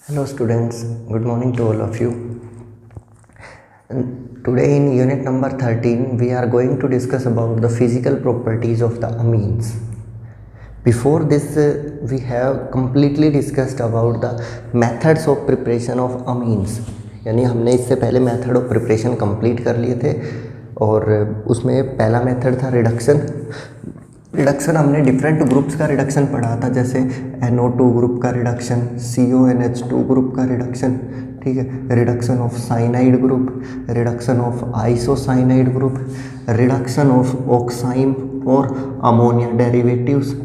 Hello students, good morning to all of you. And today in unit number 13 we are going to discuss about the physical properties of the amines. Before this we have completely discussed about the methods of preparation of amines. यानी हमने इससे पहले method of preparation complete कर लिए थे और उसमें पहला मेथड था रिडक्शन हमने डिफरेंट ग्रुप्स का रिडक्शन पढ़ा था, जैसे NO2 ग्रुप का रिडक्शन, CONH2 ग्रुप का रिडक्शन, ठीक है, reduction of cyanide group, reduction of isocyanide group, reduction of oxime और ammonia derivatives,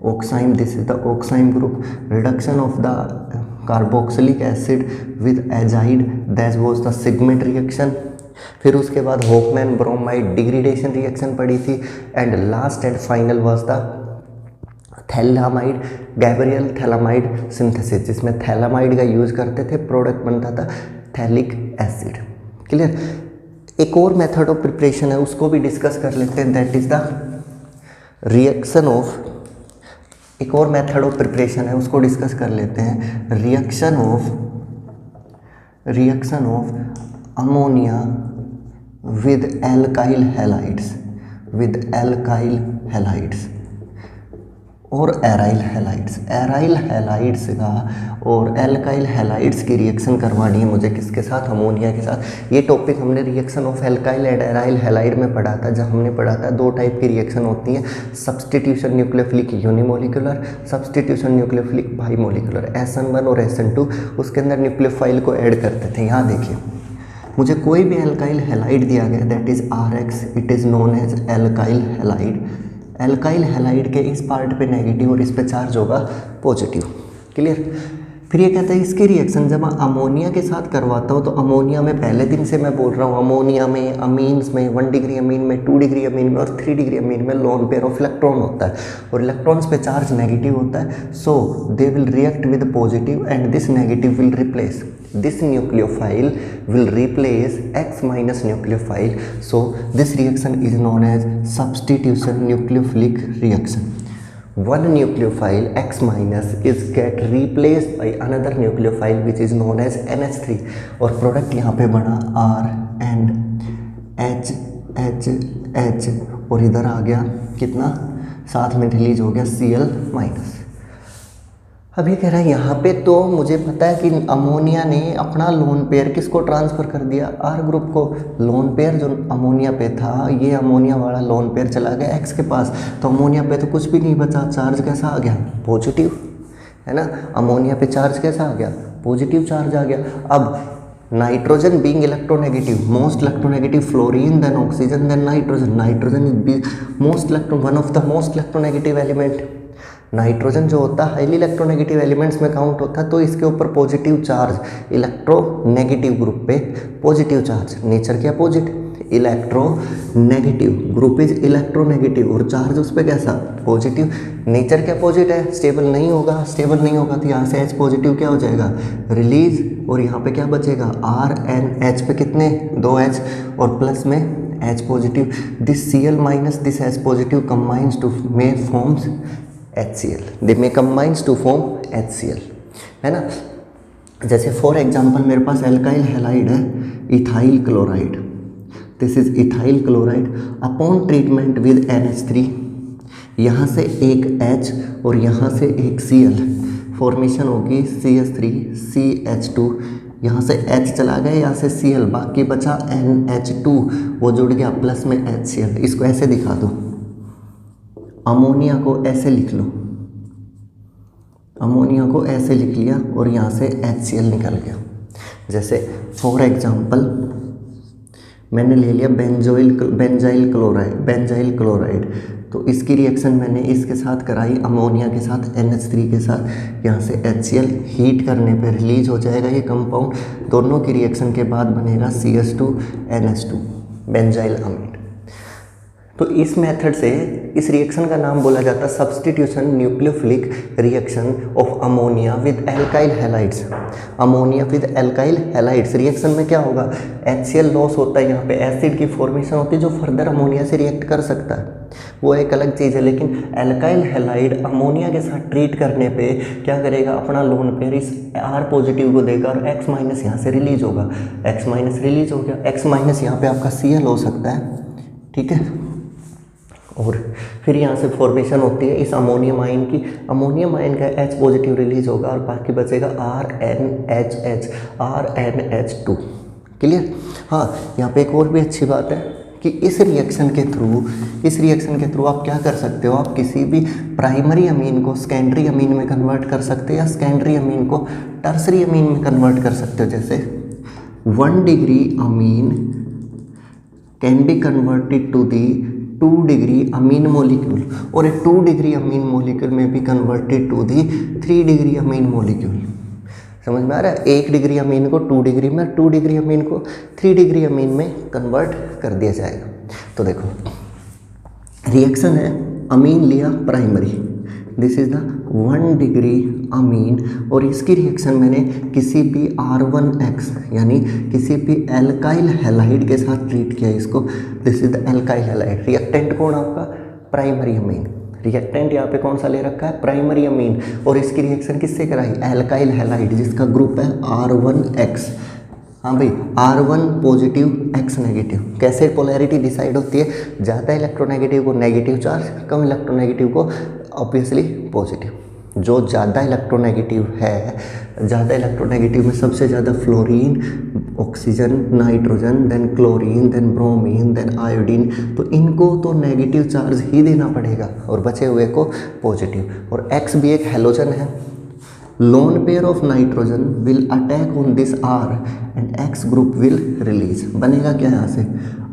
oxime, this is the oxime group, reduction of the carboxylic acid with azide, that was the Schmidt reaction. फिर उसके बाद Hofmann bromide degradation reaction पड़ी थी and last and final was the phthalimide Gabriel phthalimide synthesis, जिसमें phthalimide का use करते थे, product बनता था थैलिक एसिड। क्लियर। एक और मेथड ऑफ प्रिपरेशन है, उसको भी डिस्कस कर लेते हैं, that is the reaction of, एक और मेथड ऑफ प्रिपरेशन है उसको डिस्कस कर लेते हैं, reaction of ammonia with alkyl halides और एराइल हैलाइड्स का और एल्काइल हैलाइड्स की रिएक्शन करवानी है मुझे, किसके साथ, अमोनिया के साथ। ये टॉपिक हमने reaction of alkyl and aryl halide में पढ़ा था, जब हमने पढ़ा था दो टाइप की रिएक्शन होती है, substitution nucleophilic unimolecular, substitution nucleophilic bimolecular, SN1 और SN2, उसके अंदर न्यूक्लियोफाइल को ऐड करते थे। यहाँ देखिए, मुझे कोई भी एल्काइल हैलाइड दिया गया, that is RX, it is known as alkyl halide. Alkyl halide के इस पार्ट पे नेगेटिव और इस पे चार्ज होगा पॉजिटिव। क्लियर। फिर ये कहता है इसकी रिएक्शन जब मैं अमोनिया के साथ करवाता हूँ, तो अमोनिया में पहले दिन से मैं बोल रहा हूँ, अमोनिया में अमीन्स में 1 डिग्री अमीन में, 2 डिग्री अमीन में और 3 डिग्री अमीन में लोन पेयर ऑफ इलेक्ट्रॉन होता है और इलेक्ट्रॉन्स पे चार्ज नेगेटिव होता है। So they will react with positive and this negative will replace, this nucleophile will replace X minus nucleophile, so this reaction is known as substitution nucleophilic reaction. One nucleophile X minus is get replaced by another nucleophile which is known as NH3 और product यहाँ पे बना R and H और इधर आ गया कितना, साथ में रिलीज हो गया Cl माइनस। अब ये कह रहा है यहाँ पे तो मुझे पता है कि अमोनिया ने अपना लोन पेयर किसको ट्रांसफ़र कर दिया, R ग्रुप को। लोन पेयर जो अमोनिया पे था, ये अमोनिया वाला लोन पेयर चला गया X के पास, तो अमोनिया पे तो कुछ भी नहीं बचा, चार्ज कैसा आ गया, पॉजिटिव, है ना। अमोनिया पे चार्ज कैसा आ गया, पॉजिटिव चार्ज आ गया। अब nitrogen being electronegative, most electronegative fluorine then oxygen then nitrogen is most electron, one of the most electronegative element. Nitrogen जो होता है हाईली इलेक्ट्रोनेगेटिव एलिमेंट्स में काउंट होता है, तो इसके ऊपर पॉजिटिव चार्ज, इलेक्ट्रोनेगेटिव ग्रुप पे पॉजिटिव चार्ज, नेचर क्या opposite, electronegative, group is electronegative और चार्ज उस पर कैसा, पॉजिटिव। नेचर क्या अपोजिट है, स्टेबल नहीं होगा तो यहाँ से H पॉजिटिव क्या हो जाएगा, रिलीज, और यहाँ पे क्या बचेगा, RNH पे कितने, 2H और प्लस में H positive. This Cl minus this H positive combines to may forms HCl, they may combines to form HCl, है ना। जैसे फॉर एग्जांपल मेरे पास एल्काइल हैलाइड है, ethyl chloride, this is ethyl chloride, upon treatment with NH3, यहाँ से एक H और यहाँ से एक Cl, फॉर्मेशन होगी CH3CH2, यहाँ से H चला गया, यहाँ से Cl, बाकी बचा NH2, वो जुड़ गया प्लस में HCl। इसको ऐसे दिखा दो, अमोनिया को ऐसे लिख लो, अमोनिया को ऐसे लिख लिया और यहाँ से HCl निकल गया। जैसे फॉर एग्जांपल मैंने ले लिया बेंजाइल क्लोराइड, तो इसकी रिएक्शन मैंने इसके साथ कराई, अमोनिया के साथ NH3 के साथ, यहाँ से HCl हीट करने पे रिलीज हो जाएगा ये कंपाउंड, दोनों की रिएक्शन के बाद बनेगा CH2NH2 बेंजाइल अमीन। तो इस मेथड से इस रिएक्शन का नाम बोला जाता है substitution nucleophilic reaction of ammonia with alkyl halides. Ammonia with alkyl halides reaction में क्या होगा, HCl लॉस होता है, यहाँ पे एसिड की फॉर्मेशन होती है जो फर्दर अमोनिया से रिएक्ट कर सकता है, वो एक अलग चीज़ है। लेकिन एल्काइल हैलाइड अमोनिया के साथ ट्रीट करने पे क्या करेगा, अपना लोन पेयर इस R पॉजिटिव को देगा और X माइनस यहाँ से रिलीज होगा, X माइनस रिलीज हो गया, X माइनस यहाँ पे आपका Cl हो सकता है, ठीक है। और फिर यहाँ से फॉर्मेशन होती है इस अमोनियम आयन की, अमोनियम आयन का H पॉजिटिव रिलीज होगा और बाकी बचेगा RNH2। क्लियर। हाँ, यहाँ पे एक और भी अच्छी बात है कि इस रिएक्शन के थ्रू आप क्या कर सकते हो, आप किसी भी प्राइमरी अमीन को सेकेंडरी अमीन में कन्वर्ट कर सकते हो या सेकेंडरी अमीन को टर्सरी अमीन में कन्वर्ट कर सकते हो। जैसे 1 degree amine can be converted to the 2 degree amine molecule और एक 2 डिग्री अमीन मोलिक्यूल में भी converted to the 3 degree amine molecule. समझ में आ रहा है, 1 डिग्री अमीन को 2 डिग्री में, 2 डिग्री अमीन को 3 डिग्री अमीन में कन्वर्ट कर दिया जाएगा। तो देखो रिएक्शन है, अमीन लिया primary, this is the 1 degree अमीन और इसकी रिएक्शन मैंने किसी भी R1X यानी किसी भी एल्काइल हैलाइड के साथ ट्रीट किया इसको, this is the alkyl halide. Reactant कौन आपका, प्राइमरी अमीन, रिएक्टेंट यहाँ पे कौन सा ले रखा है, प्राइमरी अमीन, और इसकी रिएक्शन किससे कराई, एल्काइल हैलाइड जिसका ग्रुप है R1X। हाँ भाई, R1 पॉजिटिव X नेगेटिव। कैसे पोलैरिटी डिसाइड होती है, ज़्यादा इलेक्ट्रोनेगेटिव को नेगेटिव चार्ज, कम इलेक्ट्रोनेगेटिव को ऑब्वियसली पॉजिटिव। जो ज़्यादा इलेक्ट्रोनेगेटिव है, ज़्यादा इलेक्ट्रोनेगेटिव में सबसे ज़्यादा fluorine, oxygen, nitrogen, then chlorine, then bromine, then iodine, तो इनको तो नेगेटिव चार्ज ही देना पड़ेगा और बचे हुए को पॉजिटिव। और X भी एक हैलोजन है, lone pair of nitrogen will attack on this R and X group will release. बनेगा क्या यहाँ से,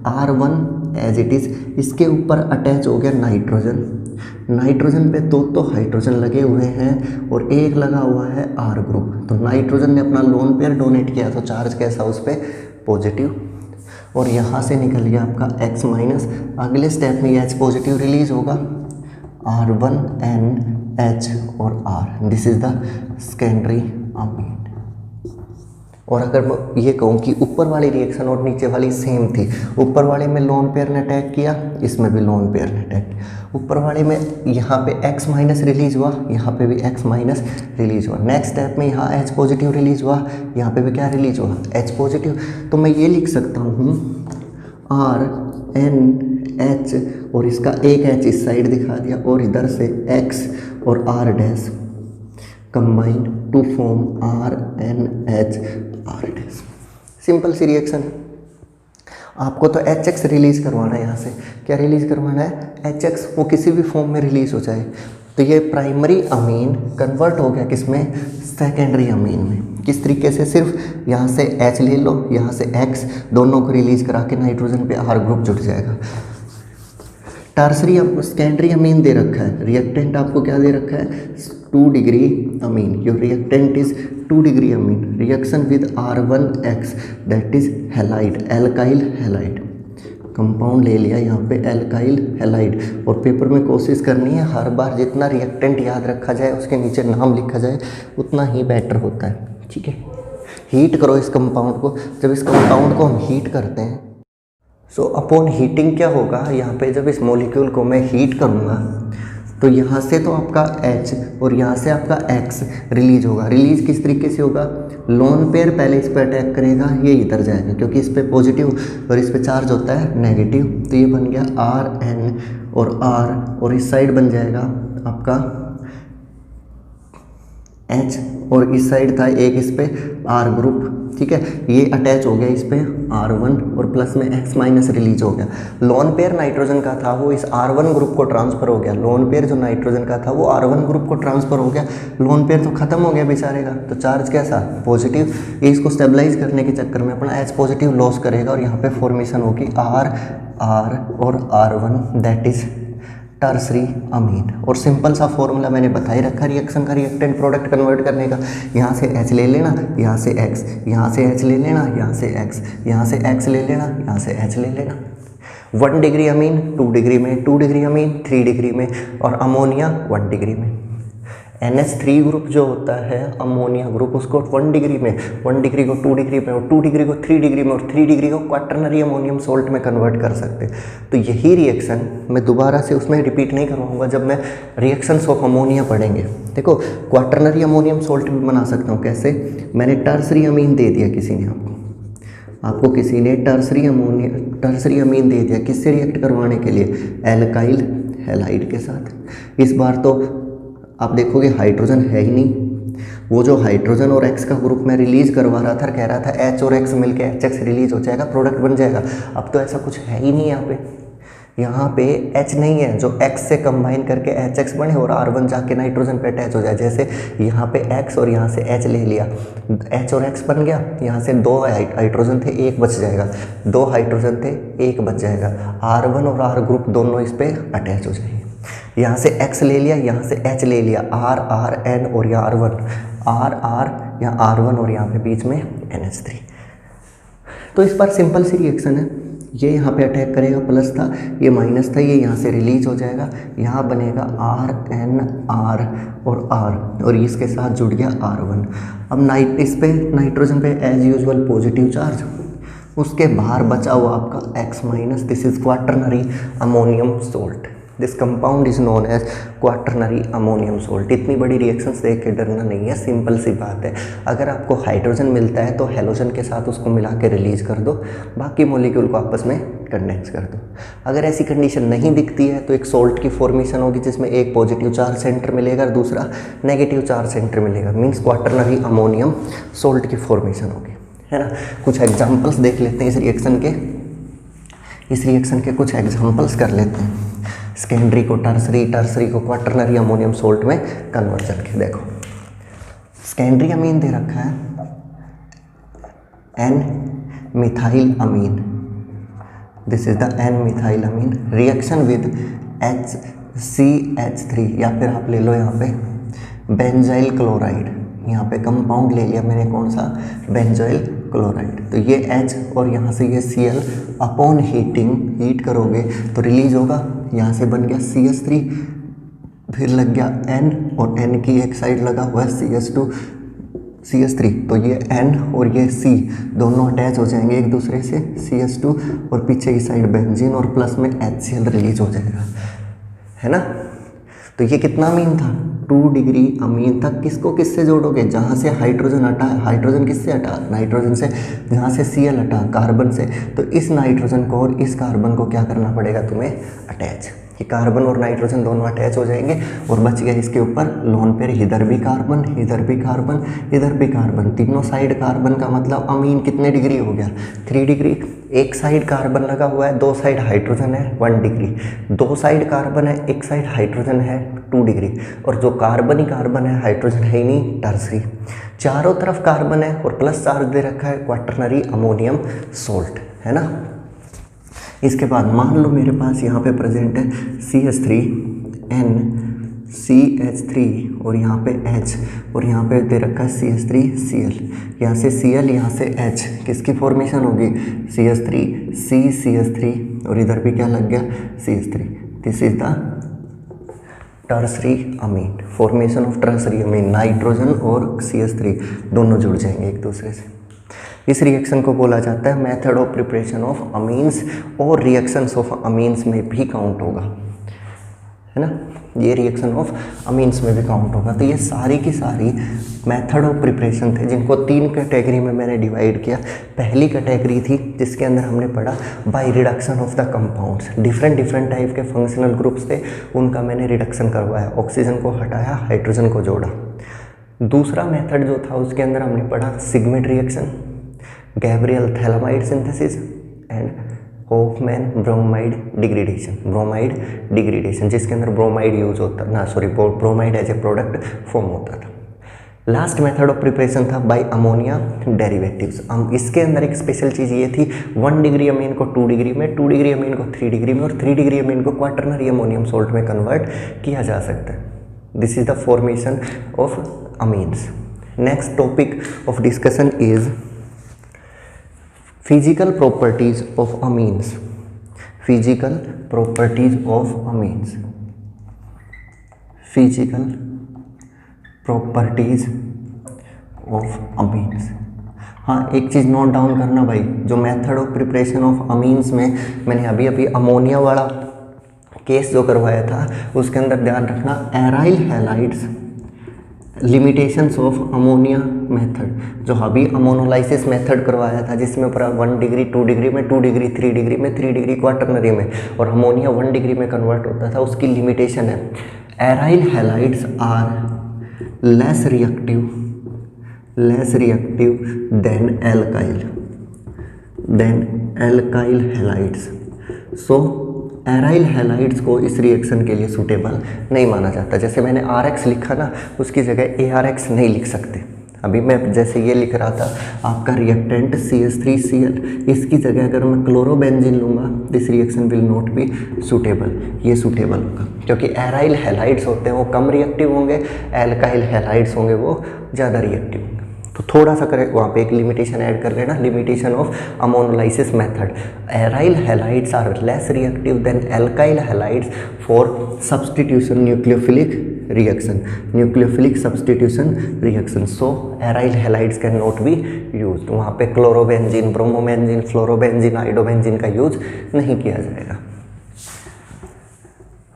R1 एज इट इज़, इसके ऊपर अटैच हो गया नाइट्रोजन, नाइट्रोजन पे दो तो हाइड्रोजन लगे हुए हैं और एक लगा हुआ है R ग्रुप, तो नाइट्रोजन ने अपना लोन पेयर डोनेट किया तो चार्ज कैसा उस पर, पॉजिटिव। और यहाँ से निकल गया आपका X माइनस, अगले स्टेप में H पॉजिटिव रिलीज होगा, R1NH और R, this is the secondary amine. और अगर मैं ये कहूँ कि ऊपर वाली रिएक्शन और नीचे वाली सेम थी, ऊपर वाले में लोन पेयर ने अटैक किया, इसमें भी लोन पेयर ने अटैक किया, ऊपर वाले में यहाँ पे X माइनस रिलीज हुआ, यहाँ पे भी X माइनस रिलीज हुआ, नेक्स्ट स्टेप में यहाँ H पॉजिटिव रिलीज हुआ, यहाँ पे भी क्या रिलीज हुआ, H पॉजिटिव। तो मैं ये लिख सकता हूँ RNH और इसका एक H इस साइड दिखा दिया और इधर से X और R dash combine to form RNH R dash. Simple सी रिएक्शन है। आपको तो HX रिलीज करवाना है, यहाँ से क्या रिलीज करवाना है, HX, वो किसी भी फॉर्म में रिलीज हो जाए। तो ये प्राइमरी अमीन कन्वर्ट हो गया किस में, सेकेंडरी अमीन में। किस तरीके से, सिर्फ यहाँ से H ले लो, यहाँ से X, दोनों को रिलीज करा के नाइट्रोजन पे R ग्रुप जुड़ जाएगा। टर्सरी सेकेंडरी अमीन दे रखा है, रिएक्टेंट आपको क्या दे रखा है, 2 degree Amin, your reactant is 2 degree Amin, reaction with R1X that is halide, alkyl halide, compound ले लिया यहाँ पे एल्काइल हैलाइड। और पेपर में कोशिश करनी है हर बार जितना रिएक्टेंट याद रखा जाए उसके नीचे नाम लिखा जाए उतना ही बेटर होता है, ठीक है। हीट करो इस कंपाउंड को, जब इस कंपाउंड को हम हीट करते हैं सो अपॉन हीटिंग क्या होगा, यहाँ पे जब इस मॉलिक्यूल को मैं हीट करूँगा तो यहाँ से तो आपका H और यहाँ से आपका X रिलीज होगा। रिलीज किस तरीके से होगा, लोन पेयर पहले इस पर अटैक करेगा, ये इधर जाएगा क्योंकि इस पर पॉजिटिव और इस पर चार्ज होता है नेगेटिव, तो ये बन गया RN और R और इस साइड बन जाएगा आपका H और इस साइड था एक इस पे R ग्रुप, ठीक है। ये अटैच हो गया इस पे R1 और प्लस में X माइनस रिलीज हो गया। लोन पेयर नाइट्रोजन का था वो इस R1 ग्रुप को ट्रांसफ़र हो गया, लोन पेयर जो नाइट्रोजन का था वो R1 ग्रुप को ट्रांसफ़र हो गया, लोन पेयर तो खत्म हो गया बेचारे का, तो चार्ज कैसा, पॉजिटिव। इसको स्टेबलाइज करने के चक्कर में अपना H पॉजिटिव लॉस करेगा और यहाँ पे फॉर्मेशन होगी R और R1 दैट इज टर्सरी अमीन। और सिंपल सा फॉर्मूला मैंने बता ही रखा रिएक्शन का, रिएक्टेंट प्रोडक्ट कन्वर्ट करने का, यहाँ से H ले लेना, यहाँ से X, यहाँ से H ले लेना, यहाँ से X, यहाँ से X ले लेना, यहाँ से H ले लेना। 1 डिग्री अमीन 2 डिग्री में, 2 डिग्री अमीन 3 डिग्री में, और अमोनिया 1 डिग्री में। NH3 ग्रुप जो होता है अमोनिया ग्रुप, उसको 1 डिग्री में, 1 डिग्री को 2 डिग्री में, और 2 डिग्री को 3 डिग्री में, और 3 डिग्री को क्वाटरनरी अमोनियम सोल्ट में कन्वर्ट कर सकते हैं। तो यही रिएक्शन मैं दोबारा से उसमें रिपीट नहीं करवाऊंगा जब मैं रिएक्शंस ऑफ अमोनिया पढ़ेंगे। देखो क्वाटरनरी अमोनियम सोल्ट भी बना सकता हूँ। कैसे? मैंने टर्सरी अमीन दे दिया किसी ने आपको किसी ने टर्सरी अमीन दे दिया, किससे रिएक्ट करवाने के लिए? एल्काइल हैलाइड के साथ। इस बार तो आप देखोगे हाइड्रोजन है ही नहीं। वो जो हाइड्रोजन और X का ग्रुप में रिलीज करवा रहा था, कह रहा था H और X मिलके HX रिलीज हो जाएगा, प्रोडक्ट बन जाएगा। अब तो ऐसा कुछ है ही नहीं यहाँ पे H नहीं है जो X से कंबाइन करके HX बने और R1 जाके नाइट्रोजन पे अटैच हो जाए। जैसे यहाँ पे X और यहाँ से H ले लिया, H और X बन गया, यहाँ से 2 हाइड्रोजन थे, 1 बच जाएगा, 2 हाइड्रोजन थे, 1 बच जाएगा। R1 और R ग्रुप दोनों इस पर अटैच हो जाएंगे। यहाँ से X ले लिया, यहाँ से H ले लिया, R R N और यहाँ R1, R R यहाँ R1 और यहाँ पे बीच में NH3। तो इस पर सिंपल सी रिएक्शन है। ये यहाँ पे अटैक करेगा, प्लस था, ये माइनस था, ये यहाँ से रिलीज हो जाएगा, यहाँ बनेगा R N R और R, और इसके साथ जुड़ गया R1। अब इस पे नाइट्रोजन पे एज यूजुअल पॉजिटिव चार्ज, उसके बाहर बचा हुआ आपका X माइनस, this is quaternary ammonium salt. This compound is known as quaternary ammonium salt. इतनी बड़ी रिएक्शंस देख के डरना नहीं है, सिंपल सी बात है। अगर आपको हाइड्रोजन मिलता है तो हेलोजन के साथ उसको मिला के रिलीज कर दो, बाकी मॉलिक्यूल को आपस में कंडेंस कर दो। अगर ऐसी कंडीशन नहीं दिखती है तो एक सोल्ट की फॉर्मेशन होगी जिसमें एक पॉजिटिव चार्ज सेंटर मिलेगा और दूसरा नेगेटिव चार्ज सेंटर मिलेगा, मीन्स क्वाटरनरी अमोनियम सोल्ट की फॉर्मेशन होगी, है ना। कुछ एग्जाम्पल्स देख लेते हैं इस रिएक्शन के कुछ एग्जाम्पल्स कर लेते हैं। सेकेंडरी को टर्सरी, टर्सरी को क्वाटरनरी अमोनियम सोल्ट में कन्वर्जन के। देखो सेकेंडरी अमीन दे रखा है N methyl amine, this is the N methyl amine, reaction with HCH3, या फिर आप ले लो यहाँ पे बेंजाइल क्लोराइड। यहाँ पे कंपाउंड ले लिया मैंने, कौन सा? Benzyl chloride. तो ये H और यहाँ से ये Cl अपॉन हीट करोगे तो रिलीज होगा, यहाँ से बन गया CH3, फिर लग गया N और N की एक साइड लगा हुआ है CH2 CH3, तो ये N और ये C दोनों अटैच हो जाएंगे एक दूसरे से, CH2 और पीछे की साइड बेंजीन और प्लस में HCl रिलीज हो जाएगा, है ना। तो ये कितना अमीन था? 2 डिग्री अमीन था। किसको किससे जोड़ोगे? जहाँ से हाइड्रोजन हटा, हाइड्रोजन किससे हटा? नाइट्रोजन से। जहाँ से Cl हटा, कार्बन से। तो इस नाइट्रोजन को और इस कार्बन को क्या करना पड़ेगा तुम्हें? अटैच। ये कार्बन और नाइट्रोजन दोनों अटैच हो जाएंगे और बच गया इसके ऊपर लोन पेयर, इधर भी कार्बन, इधर भी कार्बन, इधर भी कार्बन, तीनों साइड कार्बन का मतलब अमीन कितने डिग्री हो गया? 3 डिग्री। एक साइड कार्बन लगा हुआ है, 2 साइड हाइड्रोजन है, 1 डिग्री। 2 साइड कार्बन है, एक साइड हाइड्रोजन है, 2 डिग्री। और जो कार्बन ही कार्बन है, हाइड्रोजन है ही नहीं, टर्सरी। चारों तरफ कार्बन है और प्लस चार्ज दे रखा है, क्वाटरनरी अमोनियम सोल्ट, है ना। इसके बाद मान लो मेरे पास यहाँ पे प्रेजेंट है CH3 N CH3 और यहाँ पे H और यहाँ पे दे रखा है CH3 Cl। यहाँ से Cl, यहाँ से H, किसकी फॉर्मेशन होगी? CH3 CH3 और इधर भी क्या लग गया? CH3। This is the tertiary amine, formation of tertiary amine. Nitrogen और CH3 दोनों जुड़ जाएंगे एक दूसरे से। इस रिएक्शन को बोला जाता है method of preparation of amines, और रिएक्शंस ऑफ अमीन्स में भी काउंट होगा, है ना। ये रिएक्शन ऑफ अमीन्स में भी काउंट होगा। तो ये सारी की सारी मेथड ऑफ प्रिपरेशन थे जिनको 3 कैटेगरी में मैंने डिवाइड किया। पहली कैटेगरी थी जिसके अंदर हमने पढ़ा by reduction of the compounds, different type के फंक्शनल ग्रुप्स थे, उनका मैंने रिडक्शन करवाया, ऑक्सीजन को हटाया, हाइड्रोजन को जोड़ा। दूसरा मेथड जो था उसके अंदर हमने पढ़ा Schmidt reaction, Gabriel phthalimide synthesis and Hofmann bromide degradation, जिसके अंदर ब्रोमाइड यूज होता bromide as a product form होता था। लास्ट मेथड ऑफ प्रिपरेशन था बाय अमोनिया डेरिवेटिव्स। इसके अंदर एक स्पेशल चीज़ ये थी, 1 डिग्री अमीन को 2 डिग्री में, 2 डिग्री अमीन को 3 डिग्री में और 3 डिग्री अमीन को क्वाटरनरी अमोनियम सोल्ट में कन्वर्ट किया जा सकता है। This is the formation of amines. Next topic of discussion is physical properties of amines. Physical properties of amines, physical properties of amines. हाँ, एक चीज़ नोट डाउन करना भाई, जो method of preparation of amines में मैंने अभी अभी अमोनिया वाला केस जो करवाया था उसके अंदर ध्यान रखना, aryl halides, limitations of ammonia method, जो अभी अमोनोलाइसिस मेथड करवाया था जिसमें पूरा 1 डिग्री 2 डिग्री में, 2 डिग्री 3 डिग्री में, 3 डिग्री क्वार्टरनरी में और अमोनिया 1 डिग्री में कन्वर्ट होता था, उसकी लिमिटेशन है aryl halides are less reactive than alkyl halides. So aryl halides को इस रिएक्शन के लिए सूटेबल नहीं माना जाता। जैसे मैंने RX लिखा ना, उसकी जगह ARX नहीं लिख सकते। अभी मैं जैसे ये लिख रहा था आपका रिएक्टेंट CH3Cl, इसकी जगह अगर मैं क्लोरोबेंजीन लूँगा this reaction will not be suitable, ये सूटेबल होगा क्योंकि एराइल हैलाइड्स होते हैं वो कम रिएक्टिव होंगे, एल्काइल हैलाइड्स होंगे वो ज़्यादा रिएक्टिव होंगे। तो थोड़ा सा करें वहाँ पे एक लिमिटेशन ऐड कर लेना, limitation of ammonolysis method, aryl halides are less reactive than alkyl halides for substitution nucleophilic reaction, nucleophilic substitution reaction. So aryl halides can not be used. वहाँ पे क्लोरोबेंजीन, ब्रोमोबेंजीन, फ्लोरोबेंजीन, आइडोबेंजीन का use नहीं किया जाएगा।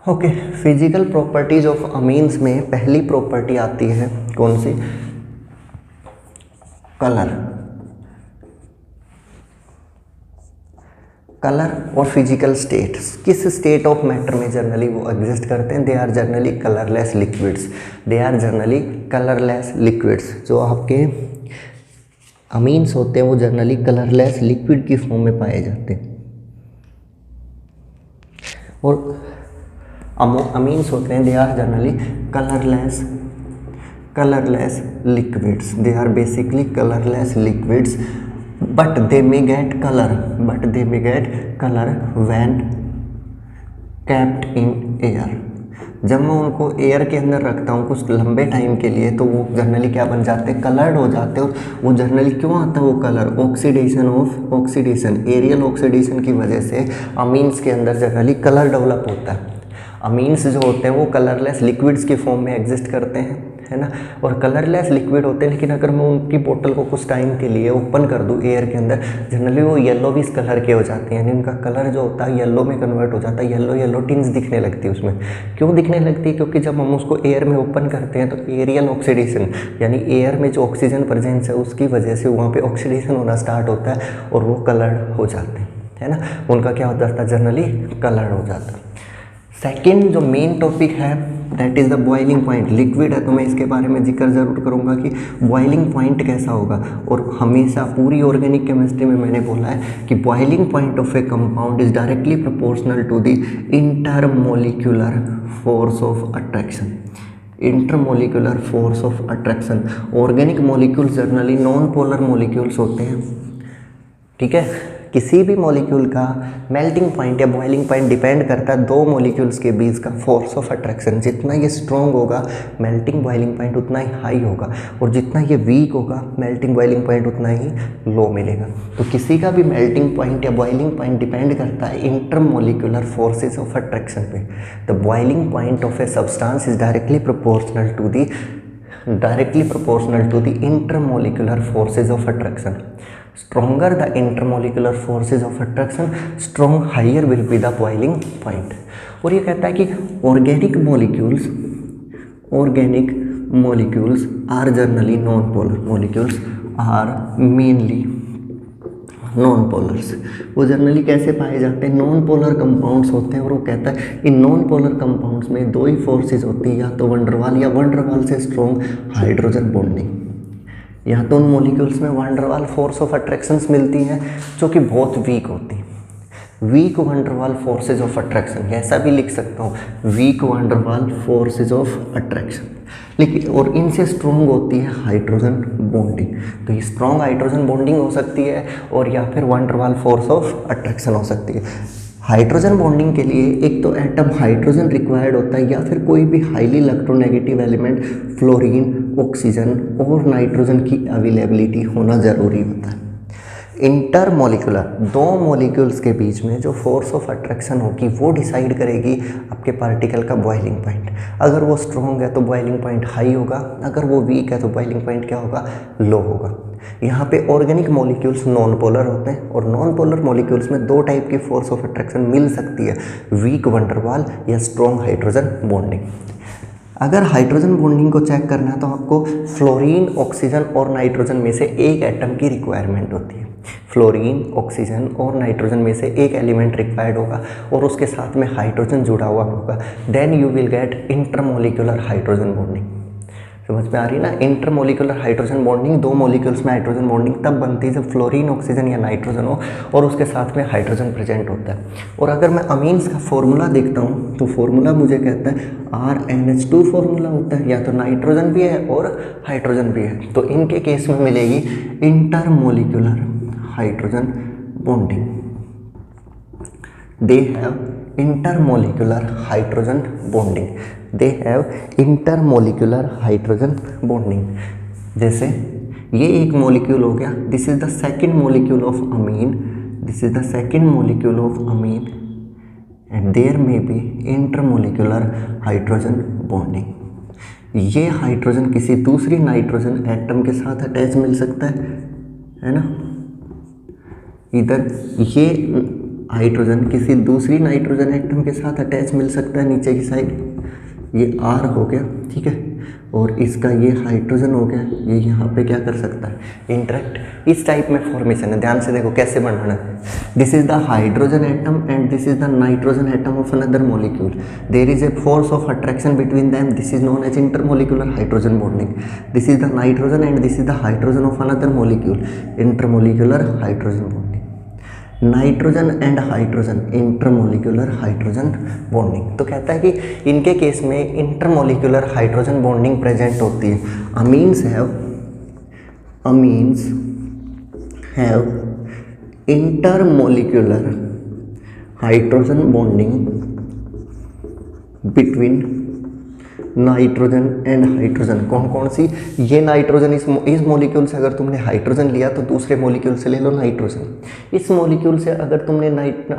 Okay, physical properties of amines में पहली property आती है कौन सी? कलर। कलर और फिजिकल स्टेट, किस स्टेट ऑफ मैटर में जनरली वो एग्जिस्ट करते हैं? They are generally colourless liquids, they are generally colourless liquids. जो आपके अमीन्स होते हैं वो जनरली कलरलेस लिक्विड की फॉर्म में पाए जाते हैं और अमीन्स होते हैं they are generally colorless liquids, they are basically colorless liquids, but they may get color when kept in air। जब मैं उनको एयर के अंदर रखता हूँ कुछ लंबे टाइम के लिए तो वो जनरली क्या बन जाते हैं? कलर्ड हो जाते हैं। और वो जनरली क्यों आता है वो कलर? ऑक्सीडेशन, एरियल ऑक्सीडेशन की वजह से अमीन्स के अंदर जनरली कलर डेवलप होता है। अमीन्स जो होते हैं वो कलरलेस लिक्विड्स की फॉर्म में एग्जिस्ट करते हैं, है ना, और कलरलेस लिक्विड होते हैं। लेकिन अगर मैं उनकी बोतल को कुछ टाइम के लिए ओपन कर दूं एयर के अंदर, जनरली वो येलोविश कलर के हो जाते हैं, यानी उनका कलर जो होता है येलो में कन्वर्ट हो जाता है, येलो टिंज दिखने लगती है उसमें। क्यों दिखने लगती है? क्योंकि जब हम उसको एयर में ओपन करते हैं तो एरियल ऑक्सीडेशन, यानी एयर में जो ऑक्सीजन प्रेजेंस है उसकी वजह से वहाँ पर ऑक्सीडेशन होना स्टार्ट होता है और वो कलर्ड हो जाते हैं, है ना, उनका क्या होता है? जनरली कलर्ड हो जाता है। सेकेंड जो मेन टॉपिक है that is the boiling point. Liquid है तो मैं इसके बारे में जिक्र ज़रूर करूँगा कि बॉइलिंग पॉइंट कैसा होगा। और हमेशा पूरी ऑर्गेनिक केमिस्ट्री में मैंने बोला है कि boiling point of a compound is directly proportional to the intermolecular force of attraction. Intermolecular force of attraction, organic molecules generally non polar molecules होते हैं, ठीक है। किसी भी मॉलिक्यूल का मेल्टिंग पॉइंट या बॉइलिंग पॉइंट डिपेंड करता है दो मॉलिक्यूल्स के बीच का फोर्स ऑफ अट्रैक्शन। जितना ये स्ट्रॉन्ग होगा मेल्टिंग बॉइलिंग पॉइंट उतना ही हाई होगा, और जितना ये वीक होगा मेल्टिंग बॉइलिंग पॉइंट उतना ही लो मिलेगा। तो किसी का भी मेल्टिंग पॉइंट या बॉइलिंग पॉइंट डिपेंड करता है इंटरमोलिक्यूलर फोर्सेज ऑफ अट्रैक्शन पे। The boiling point of a substance is directly proportional to the intermolecular forces of attraction. Stronger the intermolecular forces of attraction, higher will be the boiling point। और ये कहता है कि organic molecules are generally non-polar, molecules are mainly non-polars। वो generally कैसे पाए जाते हैं? नॉन पोलर कंपाउंड्स होते हैं। और वो कहता है इन नॉन पोलर कंपाउंड्स में दो ही फोर्सेज होती है, या तो वंडरवाल या वंडरवाल से स्ट्रॉन्ग हाइड्रोजन बॉन्डिंग। या तो उन मॉलिक्यूल्स में वंडरवाल फोर्स ऑफ अट्रैक्शंस मिलती हैं जो कि बहुत वीक होती हैं, weak van der Waals forces of attraction, ऐसा भी लिख सकता हूँ, weak van der Waals forces of attraction. लेकिन और इनसे स्ट्रॉन्ग होती है हाइड्रोजन बॉन्डिंग। तो ये स्ट्रॉन्ग हाइड्रोजन बॉन्डिंग हो सकती है और या फिर वंडरवाल फोर्स ऑफ अट्रैक्शन हो सकती है। हाइड्रोजन बॉन्डिंग के लिए एक तो एटम हाइड्रोजन रिक्वायर्ड होता है, या फिर कोई भी highly electronegative element fluorine, oxygen और नाइट्रोजन की अवेलेबिलिटी होना ज़रूरी होता है। इंटरमोलिकुलर, दो मॉलिक्यूल्स के बीच में जो फोर्स ऑफ अट्रैक्शन होगी वो डिसाइड करेगी आपके पार्टिकल का बॉइलिंग पॉइंट। अगर वो स्ट्रॉन्ग है तो बॉइलिंग पॉइंट हाई होगा, अगर वो वीक है तो बॉइलिंग पॉइंट क्या होगा, लो होगा। यहाँ पे ऑर्गेनिक मॉलिक्यूल्स नॉन पोलर होते हैं और नॉन पोलर मॉलिक्यूल्स में दो टाइप की फोर्स ऑफ अट्रैक्शन मिल सकती है, वीक वंडरवाल या स्ट्रॉन्ग हाइड्रोजन बॉन्डिंग। अगर हाइड्रोजन बॉन्डिंग को चेक करना है तो आपको फ्लोरीन, ऑक्सीजन और नाइट्रोजन में से एक एटम की रिक्वायरमेंट होती है। फ्लोरीन, ऑक्सीजन और नाइट्रोजन में से एक एलिमेंट रिक्वायर्ड होगा और उसके साथ में हाइड्रोजन जुड़ा हुआ होगा, then you will get intermolecular hydrogen bonding. समझ में आ रही है ना? इंटरमोलिकुलर हाइड्रोजन बॉन्डिंग, दो मॉलिक्यूल्स में हाइड्रोजन बॉन्डिंग तब बनती है जब फ्लोरीन, ऑक्सीजन या नाइट्रोजन हो और उसके साथ में हाइड्रोजन प्रेजेंट होता है। और अगर मैं अमीन्स का फॉर्मूला देखता हूँ तो फॉर्मूला मुझे कहता है RNH2 फॉर्मूला होता है, या तो नाइट्रोजन भी है और हाइड्रोजन भी है, तो इनके केस में मिलेगी intermolecular hydrogen bonding. They have intermolecular hydrogen bonding, they have intermolecular hydrogen bonding. जैसे ये एक मॉलिक्यूल हो गया, this is the second molecule of amine, this is the second molecule of amine and there may be intermolecular hydrogen bonding. ये hydrogen किसी दूसरी nitrogen atom के साथ अटैच मिल सकता है ना? इधर ये हाइड्रोजन किसी दूसरी नाइट्रोजन एटम के साथ अटैच मिल सकता है नीचे की साइड, ये R हो गया, ठीक है, और इसका ये हाइड्रोजन हो गया, ये यहाँ पे क्या कर सकता है, इंटरेक्ट। इस टाइप में फॉर्मेशन है, ध्यान से देखो कैसे बनाना है। This is the hydrogen atom and this is the nitrogen atom of another molecule, there is a force of attraction between them, this is known as intermolecular hydrogen bonding. This is the nitrogen and this is the hydrogen of another molecule, intermolecular hydrogen bonding. Nitrogen and hydrogen, intermolecular hydrogen bonding. तो कहता है कि इनके case में intermolecular hydrogen bonding present होती है। Amines have intermolecular hydrogen bonding between nitrogen and hydrogen. कौन कौन सी? ये नाइट्रोजन, इस मॉलिक्यूल से अगर तुमने हाइड्रोजन लिया तो दूसरे मॉलिक्यूल से ले लो नाइट्रोजन। इस मॉलिक्यूल से अगर तुमने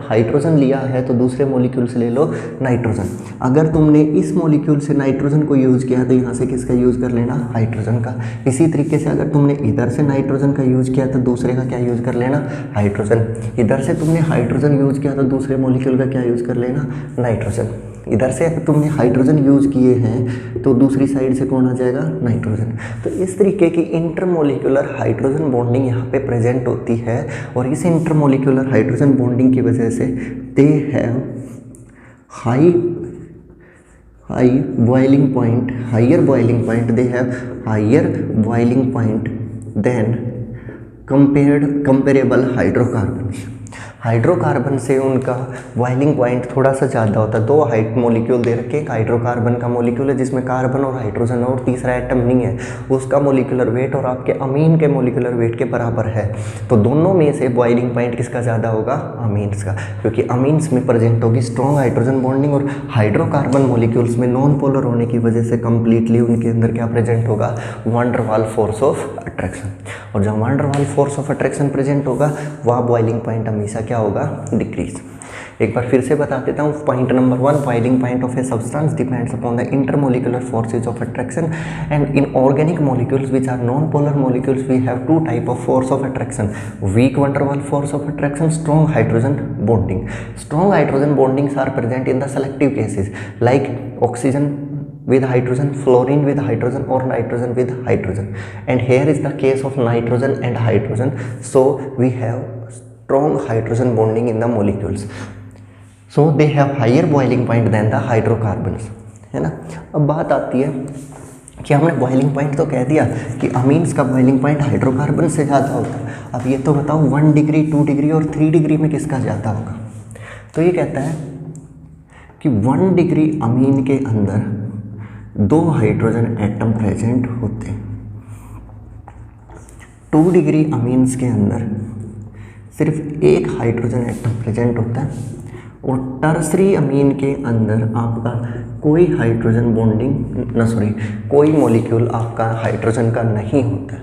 हाइड्रोजन लिया है तो दूसरे मॉलिक्यूल से ले लो नाइट्रोजन। अगर तुमने इस मॉलिक्यूल से नाइट्रोजन को यूज़ किया तो यहाँ से किसका यूज़ कर लेना, हाइड्रोजन का। इसी तरीके से अगर तुमने इधर से नाइट्रोजन का यूज़ किया तो दूसरे का क्या यूज़ कर लेना, हाइड्रोजन। इधर से तुमने हाइड्रोजन यूज़ किया तो दूसरे मॉलिक्यूल का क्या यूज़ कर लेना, नाइट्रोजन। इधर से अगर तुमने हाइड्रोजन यूज़ किए हैं तो दूसरी साइड से कौन आ जाएगा, नाइट्रोजन। तो इस तरीके की इंटरमोलिकुलर हाइड्रोजन बॉन्डिंग यहाँ पे प्रेजेंट होती है और इस इंटरमोलिकुलर हाइड्रोजन बॉन्डिंग की वजह से they have high boiling point, higher boiling point, they have higher boiling point than comparable hydrocarbon. Hydrocarbon से उनका बॉइलिंग पॉइंट थोड़ा सा ज़्यादा होता है। दो हाइट मॉलिक्यूल दे रखे, एक हाइड्रोकार्बन का मॉलिक्यूल है जिसमें कार्बन और हाइड्रोजन है और तीसरा एटम नहीं है, उसका मॉलिक्यूलर वेट और आपके अमीन के मॉलिक्यूलर वेट के बराबर है। तो दोनों में से बॉइलिंग पॉइंट किसका ज़्यादा होगा, अमीन्स का, क्योंकि अमीन्स में प्रेजेंट होगी स्ट्रॉन्ग हाइड्रोजन बॉन्डिंग और हाइड्रोकार्बन मॉलिक्यूल्स में नॉन पोलर होने की वजह से कंप्लीटली उनके अंदर क्या प्रेजेंट होगा, wonder Waals force of attraction. और जब wonder Waals force of attraction present होगा वहाँ बॉइलिंग पॉइंट हमेशा क्या होगा, डिक्रीज। एक बार फिर से बता देता हूँ। Point number 1, boiling point of a substance depends upon the intermolecular forces of attraction and in organic molecules which are non polar molecules we have two type of force of attraction, weak van der Waals force of attraction, strong hydrogen bonding. Strong hydrogen bondings are present in the selective cases like oxygen with hydrogen, fluorine with hydrogen or nitrogen with hydrogen, and here is the case of nitrogen and hydrogen, so we have strong hydrogen bonding in the molecules, so they have higher boiling point than the hydrocarbons, है ना। अब बात आती है कि हमने boiling point तो कह दिया कि अमीन्स का बॉइलिंग पॉइंट हाइड्रोकार्बन से ज़्यादा होता है। अब ये तो बताओ 1 डिग्री, 2 डिग्री और 3 डिग्री में किसका ज़्यादा होगा। तो ये कहता है कि 1 डिग्री अमीन के अंदर 2 हाइड्रोजन एटम प्रेजेंट होते हैं, 2 डिग्री अमीन्स के अंदर सिर्फ 1 हाइड्रोजन एटम प्रेजेंट होता है और टर्सरी अमीन के अंदर आपका कोई हाइड्रोजन बॉन्डिंग कोई मॉलिक्यूल आपका हाइड्रोजन का नहीं होता है।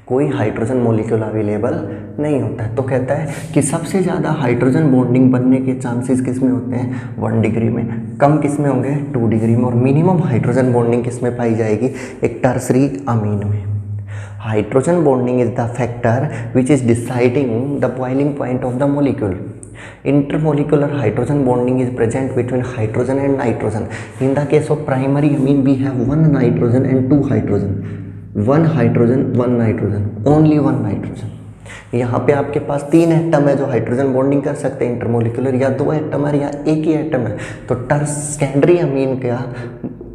कोई हाइड्रोजन मॉलिक्यूल अवेलेबल नहीं होता है। तो कहता है कि सबसे ज़्यादा हाइड्रोजन बॉन्डिंग बनने के चांसेस किस में होते हैं, 1 डिग्री में, कम किस में होंगे, 2 डिग्री में, और मिनिमम हाइड्रोजन बॉन्डिंग किस में पाई जाएगी, एक टर्सरी अमीन में। Hydrogen bonding is the factor which is deciding the boiling point of the molecule. Intermolecular hydrogen bonding is present between hydrogen and nitrogen. In the case of primary amine, we have 1 nitrogen and 2 hydrogen. 1 hydrogen, 1 nitrogen, only 1 nitrogen. यहाँ पे आपके पास 3 atom है जो hydrogen bonding कर सकते हैं intermolecular, या 2 atom है या एक ही एटम है। तो सेकेंडरी अमीन का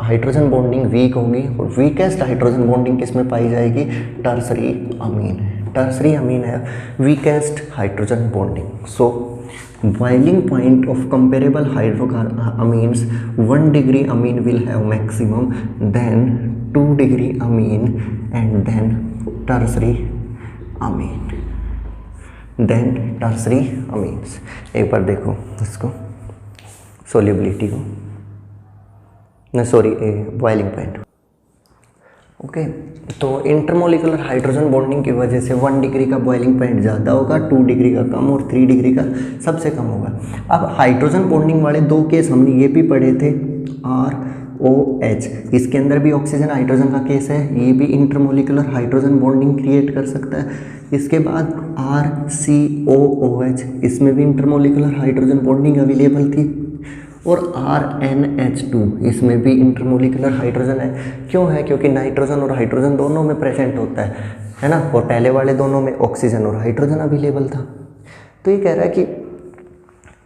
हाइड्रोजन बॉन्डिंग वीक होगी, और वीकेस्ट हाइड्रोजन बॉन्डिंग किस में पाई जाएगी, टर्सरी अमीन। टर्सरी अमीन है weakest hydrogen bonding. So boiling point of comparable hydroamines, 1 degree amine will have maximum, then 2 degree amine, and then tertiary amine, then tertiary amines। एक बार देखो इसको, solubility को, ना सॉरी बॉइलिंग पॉइंट। ओके, तो intermolecular hydrogen bonding की वजह से 1 degree का बॉइलिंग पॉइंट ज़्यादा होगा, 2 डिग्री का कम, और 3 डिग्री का सबसे कम होगा। अब हाइड्रोजन बॉन्डिंग वाले 2 केस हमने ये भी पढ़े थे, ROH, इसके अंदर भी ऑक्सीजन हाइड्रोजन का केस है, ये भी इंटरमोलिकुलर हाइड्रोजन बॉन्डिंग क्रिएट कर सकता है। इसके बाद RCOOH, इसमें भी इंटरमोलिकुलर हाइड्रोजन बॉन्डिंग अवेलेबल थी, और RNH2, इसमें भी इंटरमोलिकुलर हाइड्रोजन है। क्यों है, क्योंकि नाइट्रोजन और हाइड्रोजन दोनों में प्रेजेंट होता है ना, और पहले वाले दोनों में ऑक्सीजन और हाइड्रोजन अवेलेबल था। तो ये कह रहा है कि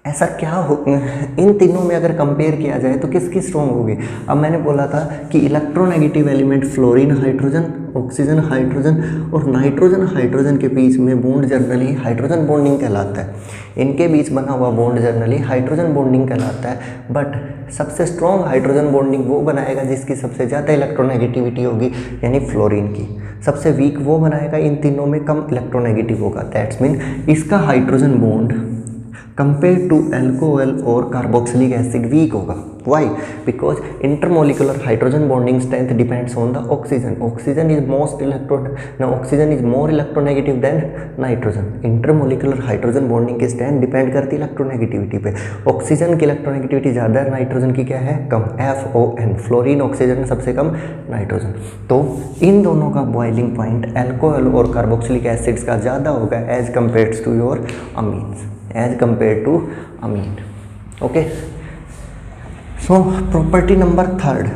ऐसा क्या हो, इन तीनों में अगर कंपेयर किया जाए तो किसकी स्ट्रॉन्ग होगी। अब मैंने बोला था कि electronegative element fluorine hydrogen, oxygen hydrogen और नाइट्रोजन हाइड्रोजन के बीच में बॉन्ड जनरली हाइड्रोजन बॉन्डिंग कहलाता है। इनके बीच बना हुआ बॉन्ड जनरली हाइड्रोजन बॉन्डिंग कहलाता है। बट सबसे स्ट्रॉन्ग हाइड्रोजन बॉन्डिंग वो बनाएगा जिसकी सबसे ज़्यादा इलेक्ट्रोनेगेटिविटी होगी, यानी फ्लोरीन की। सबसे वीक वो बनाएगा, इन तीनों में कम इलेक्ट्रोनेगेटिव होगा। दैट्स मीन इसका hydrogen bond compare to alcohol और कार्बोक्सिलिक एसिड वीक होगा। Why? Because intermolecular hydrogen bonding strength depends on the oxygen. Oxygen is more electronegative than nitrogen. Intermolecular hydrogen bonding की स्ट्रेंथ डिपेंड करती है electronegativity पे। Oxygen की electronegativity ज़्यादा है, nitrogen की क्या है, कम, FON। फ्लोरीन ऑक्सीजन सबसे कम, नाइट्रोजन। तो इन दोनों का बॉइलिंग पॉइंट अल्कोहल और कार्बोक्सिलिक एसिड्स का ज़्यादा होगा as compare to your amines, as compared to amine. Okay, so property number third,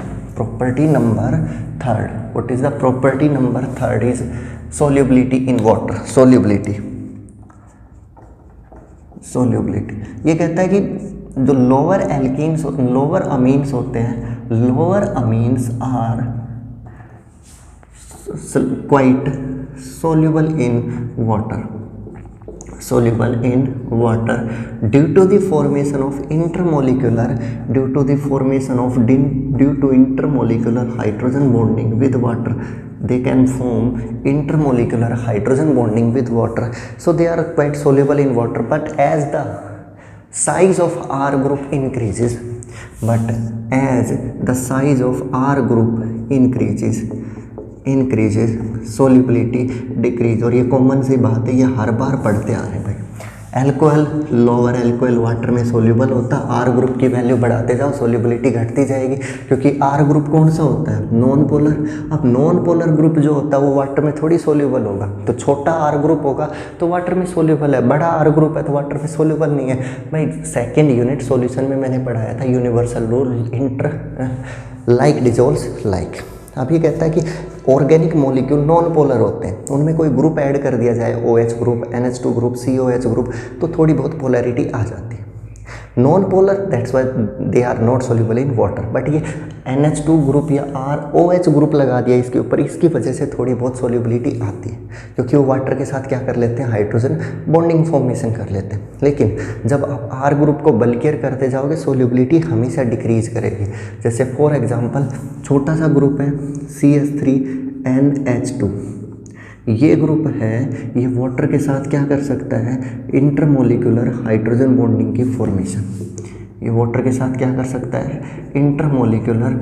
what is the property number third is solubility in water. solubility ये कहता है कि जो लोअर एल्कीन्स, लोअर अमीन्स होते हैं, lower amines are quite soluble in water due to the formation of intermolecular hydrogen bonding with water. They can form intermolecular hydrogen bonding with water, so they are quite soluble in water. But as the size of R group increases, solubility decrease. और ये common सी बात है, ये हर बार पढ़ते आ रहे हैं भाई। Alcohol, lower alcohol water में सोल्यूबल होता है, आर ग्रुप की वैल्यू बढ़ाते जाओ, सोल्यूबिलिटी घटती जाएगी, क्योंकि आर ग्रुप कौन सा होता है, नॉन पोलर। अब नॉन पोलर ग्रुप जो होता है वो वाटर में थोड़ी सोल्यूबल होगा, तो छोटा आर ग्रुप होगा तो वाटर में सोल्यूबल है, बड़ा आर ग्रुप है तो वाटर में सोल्यूबल नहीं है भाई। सेकेंड यूनिट सॉल्यूशन में मैंने पढ़ाया था universal rule, like dissolves like. अब ये कहता है कि ऑर्गेनिक मॉलिक्यूल नॉन पोलर होते हैं, उनमें कोई ग्रुप ऐड कर दिया जाए, OH group, NH2 group, COH group, तो थोड़ी बहुत पोलैरिटी आ जाती है। Non polar, that's why they are not soluble in water. But ये NH2 ग्रुप या OH ग्रुप लगा दिया इसके ऊपर, इसकी वजह से थोड़ी बहुत सोल्यूबिलिटी आती है, क्योंकि वो वाटर के साथ क्या कर लेते हैं, हाइड्रोजन बॉन्डिंग फॉर्मेशन कर लेते हैं। लेकिन जब आप R ग्रुप को बल्कियर करते जाओगे, सोल्यूबिलिटी हमेशा डिक्रीज करेगी। जैसे फॉर एग्जांपल छोटा सा ग्रुप है CH3NH2, ये ग्रुप है, ये वाटर के साथ क्या कर सकता है, इंटरमोलिकुलर हाइड्रोजन बॉन्डिंग की फॉर्मेशन। ये वाटर के साथ क्या कर सकता है, इंटरमोलिकुलर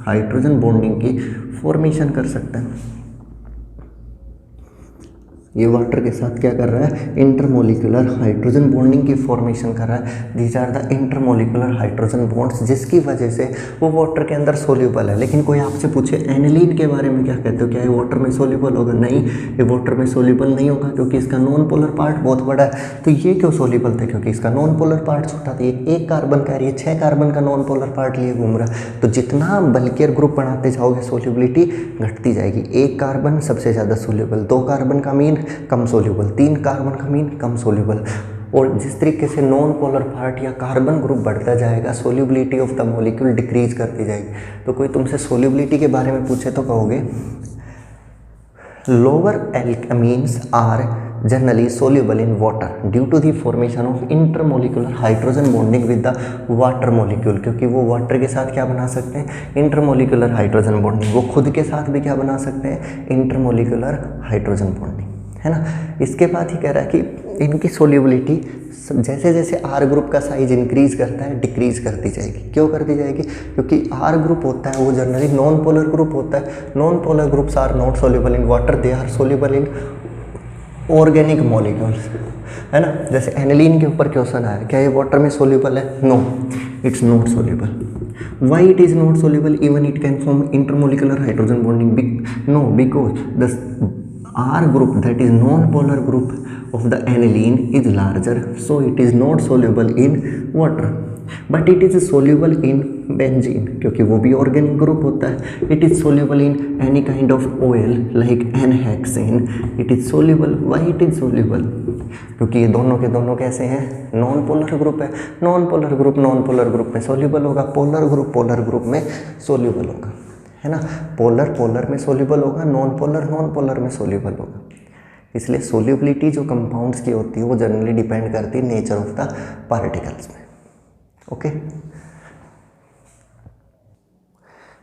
हाइड्रोजन बॉन्डिंग की फॉर्मेशन कर सकता है। ये वाटर के साथ क्या कर रहा है, इंटरमोलिकुलर हाइड्रोजन बॉन्डिंग की फॉर्मेशन कर रहा है। These are the intermolecular hydrogen bonds, जिसकी वजह से वो वाटर के अंदर सोल्यूबल है। लेकिन कोई आपसे पूछे एनिलीन के बारे में क्या कहते हो, क्या ये वाटर में सोल्यूबल होगा? नहीं, ये वाटर में सोल्यूबल नहीं होगा, क्योंकि इसका नॉन पोलर पार्ट बहुत बड़ा है। तो ये क्यों सोल्यूबल था? क्योंकि इसका नॉन पोलर पार्ट छोटा था। ये एक कार्बन का, ये 6 कार्बन का नॉन पोलर पार्ट लिए घूम रहा है। तो जितना बल्कियर ग्रुप बनाते जाओगे सोल्यूबिलिटी घटती जाएगी। एक कार्बन सबसे ज़्यादा सोल्यूबल, 2 कार्बन का मीन कम सोल्यूबल, 3 कार्बन का मीन कम सोल्यूबल। और जिस तरीके से नॉन पोलर पार्ट या कार्बन ग्रुप बढ़ता जाएगा, solubility of the molecule decrease करती जाएगी। तो कोई तुमसे सोल्यूबिलिटी के बारे में पूछे तो कहोगे lower alkamines are generally soluble in water due to the formation of intermolecular hydrogen bonding with the water molecule, क्योंकि वो वाटर के साथ क्या बना सकते हैं, इंटरमोलिकुलर हाइड्रोजन बॉन्डिंग। वो खुद के साथ भी क्या बना सकते हैं, इंटरमोलिकुलर हाइड्रोजन बॉन्डिंग, है ना। इसके बाद ही कह रहा है कि इनकी सोल्यूबिलिटी जैसे जैसे आर ग्रुप का साइज इंक्रीज करता है डिक्रीज करती जाएगी। क्यों करती जाएगी? क्योंकि आर ग्रुप होता है वो जनरली नॉन पोलर ग्रुप होता है। Non polar groups are not soluble in water, they are soluble in organic molecules, है ना। जैसे एनिलीन के ऊपर क्वेश्चन आया, क्या ये वाटर में सोल्यूबल है? No, it's not soluble. Why it is not soluble even it can form intermolecular hydrogen bonding? No, because the R group, that is non-polar group of the aniline, is larger, so it is not soluble in water, but it is soluble in benzene, क्योंकि वो भी organic group होता है। It is soluble in any kind of oil like N-hexane. It is soluble. Why it is soluble? क्योंकि ये दोनों के दोनों कैसे हैं, नॉन पोलर ग्रुप है। नॉन पोलर ग्रुप में सोल्यूबल होगा, पोलर ग्रुप में सोल्यूबल होगा, है ना। पोलर में सोल्यूबल होगा, नॉन पोलर में सोल्यूबल होगा। इसलिए सोल्यूबिलिटी जो कंपाउंड्स की होती है वो जनरली डिपेंड करती है नेचर ऑफ द पार्टिकल्स में। ओके,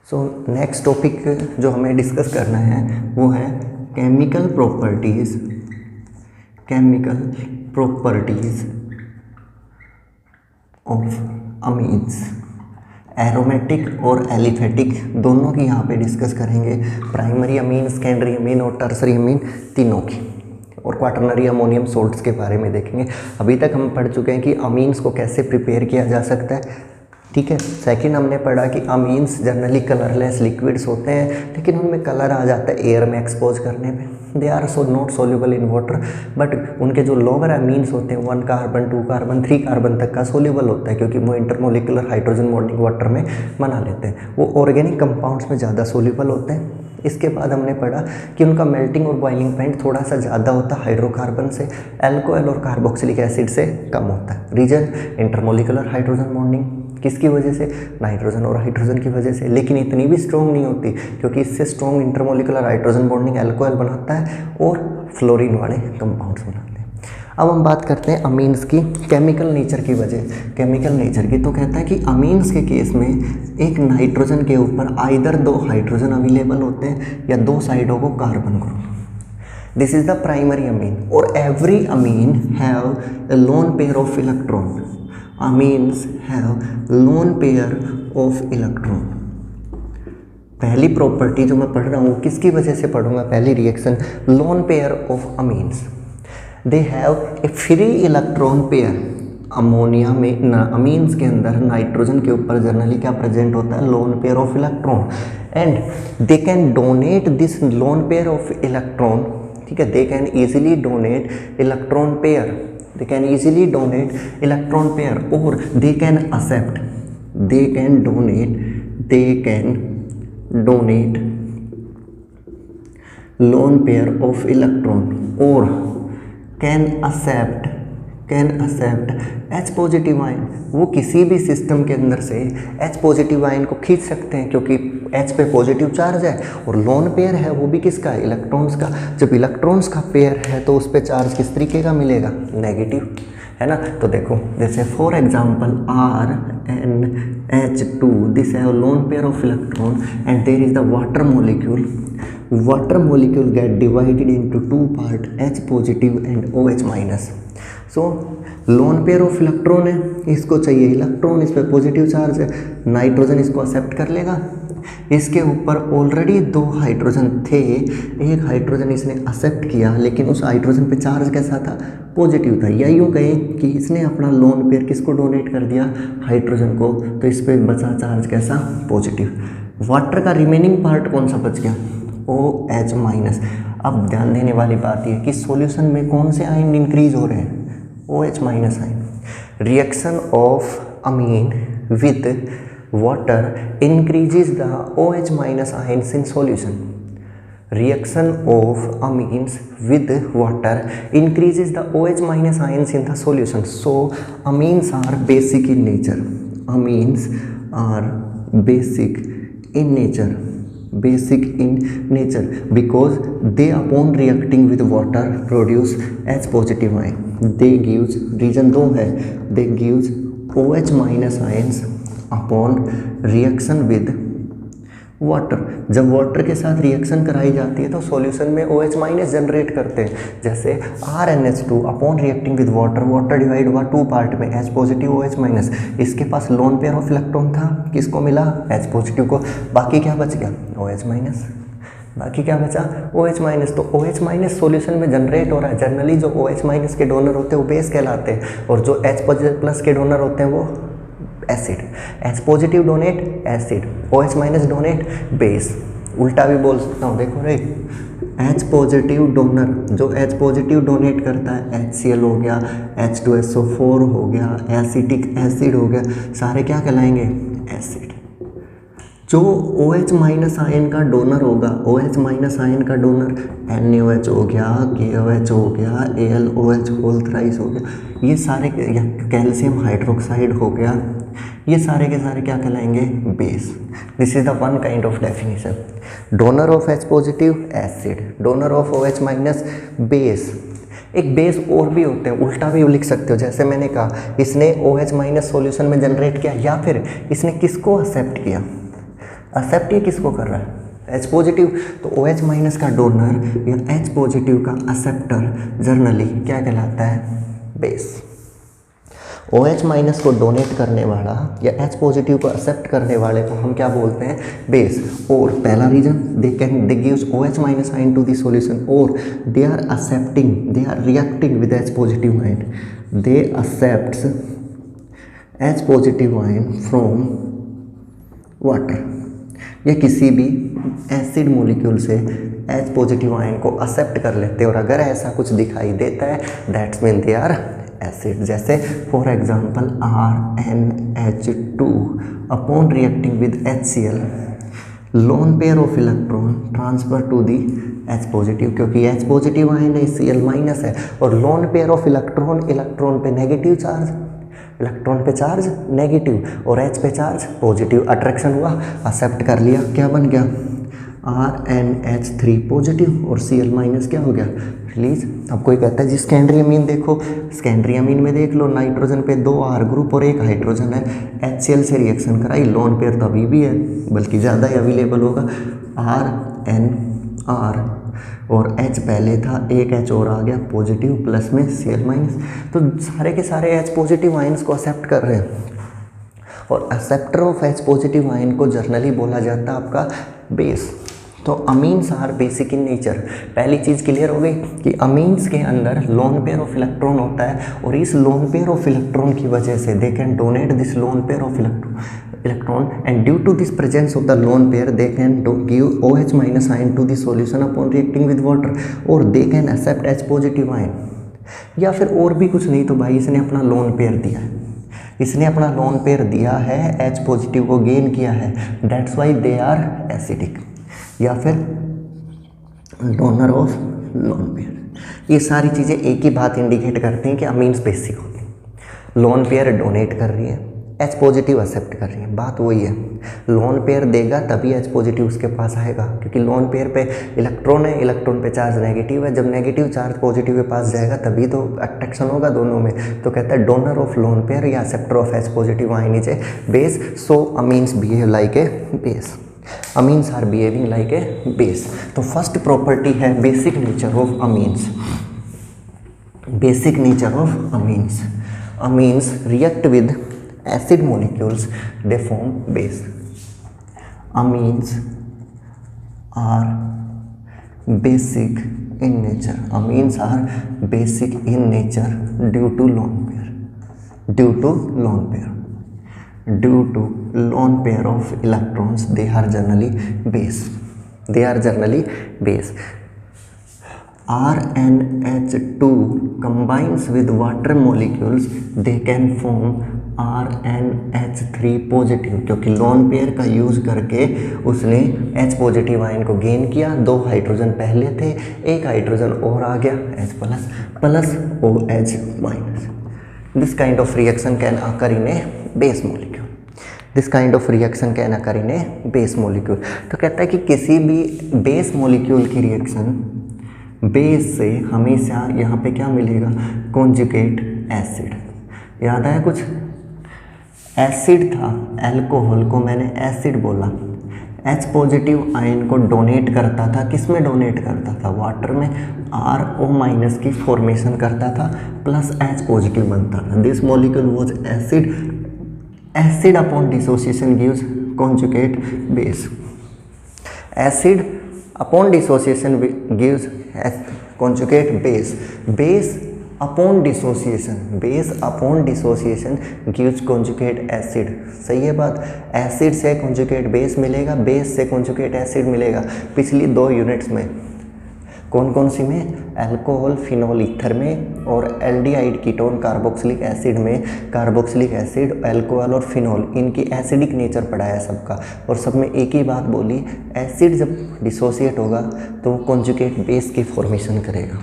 सो नेक्स्ट टॉपिक जो हमें डिस्कस करना है वो है chemical properties of amines. Aromatic और एलिफेटिक दोनों की यहाँ पे डिस्कस करेंगे। प्राइमरी अमीन, सेकेंडरी अमीन और टर्सरी अमीन तीनों की, और क्वाटरनरी अमोनियम सोल्ट्स के बारे में देखेंगे। अभी तक हम पढ़ चुके हैं कि अमीन्स को कैसे प्रिपेयर किया जा सकता है, ठीक है। सेकंड हमने पढ़ा कि अमीन्स जनरली कलरलेस लिक्विड्स होते हैं, लेकिन उनमें कलर आ जाता है एयर में एक्सपोज करने में। They are so not soluble in water, but उनके जो लोअर अमीन्स होते हैं 1 कार्बन 2 कार्बन 3 कार्बन तक का सोल्यूबल होता है, क्योंकि वो इंटरमोलिकुलर हाइड्रोजन बॉन्डिंग वाटर में बना लेते हैं। वो ऑर्गेनिक कंपाउंड्स में ज़्यादा सोल्यूबल होते हैं। इसके बाद हमने पढ़ा कि उनका मेल्टिंग और बॉइलिंग पॉइंट थोड़ा सा ज़्यादा होता है हाइड्रोकार्बन से, अल्कोहल और कार्बोक्सिलिक एसिड से कम होता है। रीजन इंटरमोलिकुलर हाइड्रोजन बॉन्डिंग, किसकी वजह से, नाइट्रोजन और हाइड्रोजन की वजह से, लेकिन इतनी भी स्ट्रॉन्ग नहीं होती, क्योंकि इससे strong intermolecular hydrogen bonding alcohol बनाता है और फ्लोरीन वाले कंपाउंड्स बनाते हैं। अब हम बात करते हैं अमीन्स की केमिकल नेचर की वजह, केमिकल नेचर की। तो कहता है कि अमीन्स के केस में एक नाइट्रोजन के ऊपर आइदर 2 हाइड्रोजन अवेलेबल होते हैं या 2 साइडों को carbon group. This is the primary amine, और every amine have a lone pair of electron. Amines have lone pair of electron. पहली प्रॉपर्टी जो मैं पढ़ रहा हूँ किसकी वजह से पढ़ूंगा, पहली reaction loan pair of amines. They have a free electron pair. Ammonia में अमीन्स के अंदर नाइट्रोजन के ऊपर जनरली क्या प्रेजेंट होता है, lone pair of electron, and they can donate this lone pair of electron, ठीक है। They can easily donate electron pair, they can easily donate electron pair, or they can accept, they can donate lone pair of electron, or can accept H positive ion. वो किसी भी system के अंदर से H positive ion को खींच सकते हैं, क्योंकि H पे पॉजिटिव चार्ज है, और लोन पेयर है वो भी किसका है, इलेक्ट्रॉन्स का। जब इलेक्ट्रॉन्स का पेयर है तो उस पर चार्ज किस तरीके का मिलेगा, नेगेटिव, है ना। तो देखो जैसे फॉर एग्जांपल RnH2, दिस है lone pair of electron, and there is the water molecule get divided into 2 part, H positive and OH minus. So lone pair of electron है, इसको चाहिए इलेक्ट्रॉन, इस पर पॉजिटिव चार्ज है, nitrogen इसको accept कर लेगा इसके ऊपर ऑलरेडी 2 हाइड्रोजन थे, एक हाइड्रोजन इसने एक्सेप्ट किया, लेकिन उस हाइड्रोजन पे चार्ज कैसा था, पॉजिटिव था, या यूँ कहें कि इसने अपना लोन पेयर किसको डोनेट कर दिया, हाइड्रोजन को, तो इस पर बचा चार्ज कैसा, पॉजिटिव। वाटर का रिमेनिंग पार्ट कौन सा बच गया, OH माइनस। अब ध्यान देने वाली बात यह कि सॉल्यूशन में कौन से आयन इंक्रीज हो रहे हैं, OH minus ion. Reaction of amine with water increases the OH minus ions in solution. Reaction of amines with water increases the OH minus ions in the solution. So amines are basic in nature. Amines are basic in nature. Basic in nature because they upon reacting with water produce H positive ion. They gives reason दो है, they gives OH minus ions upon reaction with water. जब water के साथ reaction कराई जाती है तो solution में OH माइनस जनरेट करते हैं, जैसे RnH2 upon reacting with water, water divide हुआ 2 पार्ट में, H पॉजिटिव OH माइनस। इसके पास लोन पेयर ऑफ इलेक्ट्रॉन था, किसको मिला, H पॉजिटिव को। बाकी क्या बच गया, OH माइनस। बाकी क्या बचा, OH माइनस। तो OH माइनस सॉल्यूशन में जनरेट हो रहा है। जनरली जो OH माइनस के डोनर होते हैं वो बेस कहलाते हैं, और जो H प्लस के डोनर होते हैं वो acid. H positive donate acid, OH minus donate base. उल्टा भी बोल सकता हूँ, देखो रे, H पॉजिटिव डोनर, जो H पॉजिटिव डोनेट करता है, HCl हो गया, H2SO4 हो गया, एसिटिक एसिड हो गया, सारे क्या कहलाएंगे, एसिड। जो OH माइनस आयन का डोनर होगा, OH माइनस आयन का डोनर NaOH हो गया, KOH हो गया, AlOH होल थ्राइस हो गया, ये सारे, कैल्शियम हाइड्रोक्साइड हो गया, ये सारे के सारे क्या कहलाएंगे, base. This is the one kind of definition. Donor of H positive acid, donor of OH minus base. एक बेस और भी होते हैं, उल्टा भी लिख सकते हो, जैसे मैंने कहा इसने OH माइनस सॉल्यूशन में जनरेट किया, या फिर इसने किसको एक्सेप्ट किया, एक्सेप्ट ये किसको कर रहा है, H पॉजिटिव। तो OH माइनस का डोनर या H पॉजिटिव का एक्सेप्टर जर्नली क्या कहलाता है, बेस। OH माइनस को डोनेट करने वाला या H पॉजिटिव को एक्सेप्ट करने वाले को हम क्या बोलते हैं, बेस। और पहला reason, they gives OH minus ion to the solution, और they are accepting, they are reacting with H positive ion, they accepts H positive ion from water, या किसी भी एसिड मॉलिक्यूल से H पॉजिटिव आयन को accept कर लेते हैं, और अगर ऐसा कुछ दिखाई देता है that's mean they are acid. जैसे for example RnH2 upon reacting with HCl, lone pair of electron transfer to the H positive, क्योंकि H पॉजिटिव आयन है, Cl माइनस है, और lone pair of electron, electron पे negative charge, electron पे charge negative और H पे charge positive, attraction हुआ, accept कर लिया, क्या बन गया, RnH3 पॉजिटिव, और Cl माइनस क्या हो गया, रिलीज। अब कोई कहता है जी सेकेंडरी अमीन देखो, सेकेंडरी अमीन में देख लो, नाइट्रोजन पे 2 R ग्रुप और 1 हाइड्रोजन है, HCl से रिएक्शन कराई, लोन पेयर तो अभी भी है, बल्कि ज़्यादा ही अवेलेबल होगा, RnR, और H पहले था, एक H और आ गया पॉजिटिव, प्लस में Cl माइनस। तो सारे के सारे H पॉजिटिव आयन्स को एक्सेप्ट कर रहे हैं, और acceptor of H positive ion को जर्नली बोला जाता है आपका बेस। तो amines are basic in nature. पहली चीज़ क्लियर हो गई कि अमीन्स के अंदर लोन पेयर ऑफ इलेक्ट्रॉन होता है, और इस लोन पेयर ऑफ इलेक्ट्रॉन की वजह से they can donate this lone pair of electron, and due to this presence of the lone pair they can give OH minus ion to the solution upon reacting with water, और they can accept H positive ion. या फिर और भी कुछ नहीं तो भाई इसने अपना लोन पेयर दिया है, इसने अपना लोन पेयर दिया है, H पॉजिटिव को गेन किया है, that's why they are acidic, या फिर डोनर ऑफ लोन पेयर। ये सारी चीज़ें एक ही बात इंडिकेट करती हैं कि अमीन्स बेसिक होती हैं। लोन पेयर डोनेट कर रही है, H पॉजिटिव एक्सेप्ट कर रही है, बात वही है। लोन पेयर देगा तभी H पॉजिटिव उसके पास आएगा, क्योंकि लोन पेयर पे इलेक्ट्रॉन है, इलेक्ट्रॉन पे चार्ज नेगेटिव है, जब नेगेटिव चार्ज पॉजिटिव के पास जाएगा तभी तो अट्रैक्शन होगा दोनों में। तो कहता है डोनर ऑफ लोन पेयर या acceptor of H positive ion is a base, so amines behave like a base. Amines are behaving like a base. तो फर्स्ट प्रॉपर्टी है basic nature of amines. Basic nature of amines, amines react with acid molecules, they form base. amines are basic in nature. Amines are basic in nature due to lone pair. Due to lone pair. Due to lone pair of electrons, they are generally base. They are generally base. RnH2 combines with water molecules, they can form RnH3 positive, क्योंकि lone pair का use करके उसने H positive ion को gain किया। 2 hydrogen पहले थे, 1 hydrogen और आ गया H plus plus OH minus. This kind of reaction can occur in A base molecule. This kind of reaction can occur in A base molecule. तो कहता है कि किसी भी बेस मॉलिक्यूल की रिएक्शन बेस से हमेशा यहाँ पे क्या मिलेगा, कॉन्जुगेट एसिड। याद आया कुछ? एसिड था, अल्कोहल को मैंने एसिड बोला। H पॉजिटिव आयन को डोनेट करता था, किस में डोनेट करता था? वाटर में। RO माइनस की फॉर्मेशन करता था, प्लस H पॉजिटिव बनता था। This molecule was acid. Acid upon dissociation gives conjugate base. Acid upon dissociation gives conjugate base. Base upon dissociation gives conjugate acid. सही है बात? एसिड से conjugate बेस मिलेगा, बेस से conjugate एसिड मिलेगा। पिछली 2 यूनिट्स में कौन कौन सी में? अल्कोहल फिनॉल ईथर में, और एल्डिहाइड कीटोन कार्बोक्सिलिक एसिड में। कार्बोक्सिलिक एसिड, अल्कोहल और फिनॉल, इनकी एसिडिक नेचर पढ़ा है सबका, और सब में एक ही बात बोली, एसिड जब डिसोसिएट होगा तो कॉन्जुगेट बेस की फॉर्मेशन करेगा।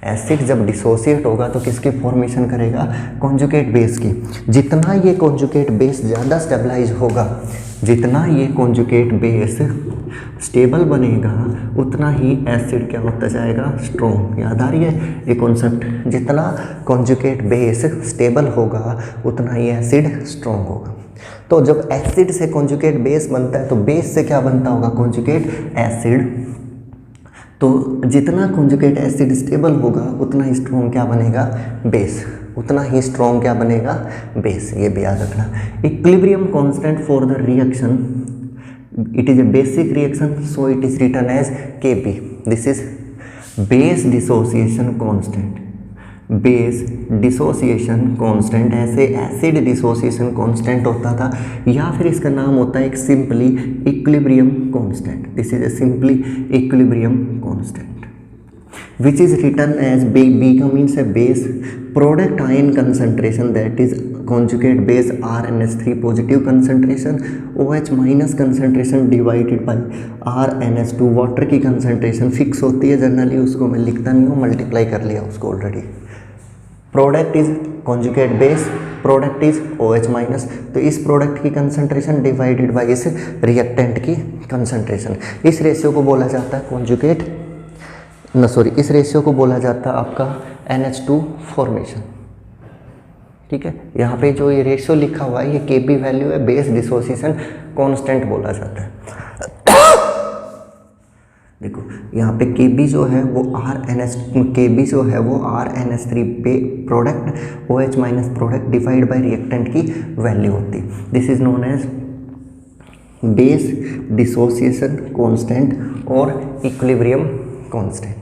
एसिड जब डिसोसिएट होगा तो किसकी फॉर्मेशन करेगा? कॉन्जुगेट बेस की। जितना ये कॉन्जुगेट बेस ज़्यादा स्टेबलाइज होगा, जितना ये कॉन्जुगेट बेस स्टेबल बनेगा, उतना ही एसिड क्या होता जाएगा? स्ट्रॉन्ग। याद आ रही है ये कॉन्सेप्ट? जितना कॉन्जुगेट बेस स्टेबल होगा उतना ही एसिड स्ट्रॉन्ग होगा। तो जब एसिड से कॉन्जुगेट बेस बनता है तो बेस से क्या बनता होगा? Conjugate acid. तो जितना कॉन्जुगेट एसिड स्टेबल होगा उतना ही स्ट्रॉन्ग क्या बनेगा? बेस। उतना ही स्ट्रॉन्ग क्या बनेगा? बेस। ये भी याद रखना। Equilibrium constant for the reaction, it is a basic reaction, so it is written as Kb. This is base dissociation constant. Base dissociation constant, ऐसे एसिड डिसोसिएशन कांस्टेंट होता था, या फिर इसका नाम होता है एक simply equilibrium constant. This is a simply equilibrium constant which is written as B means a base product ion concentration, that is conjugate base RnH3 positive concentration, OH minus concentration divided by RnH2। Water की concentration fix होती है generally, उसको मैं लिखता नहीं हूँ, multiply कर लिया उसको already. Product is conjugate base, product is OH minus, तो इस प्रोडक्ट की कंसंट्रेशन डिवाइडेड बाय इस रिएक्टेंट की कंसंट्रेशन। इस रेशियो को बोला जाता है कॉन्जुगेट इस रेशियो को बोला जाता है आपका NH2 फॉर्मेशन। ठीक है, यहाँ पे जो ये रेशियो लिखा हुआ है ये Kb वैल्यू है, बेस डिसोसिएशन कांस्टेंट बोला जाता है। देखो यहाँ पे Kb जो है वो RnH3 product OH minus product divide by reactant की वैल्यू होती है। This is known as base dissociation constant और इक्विलिब्रियम कांस्टेंट।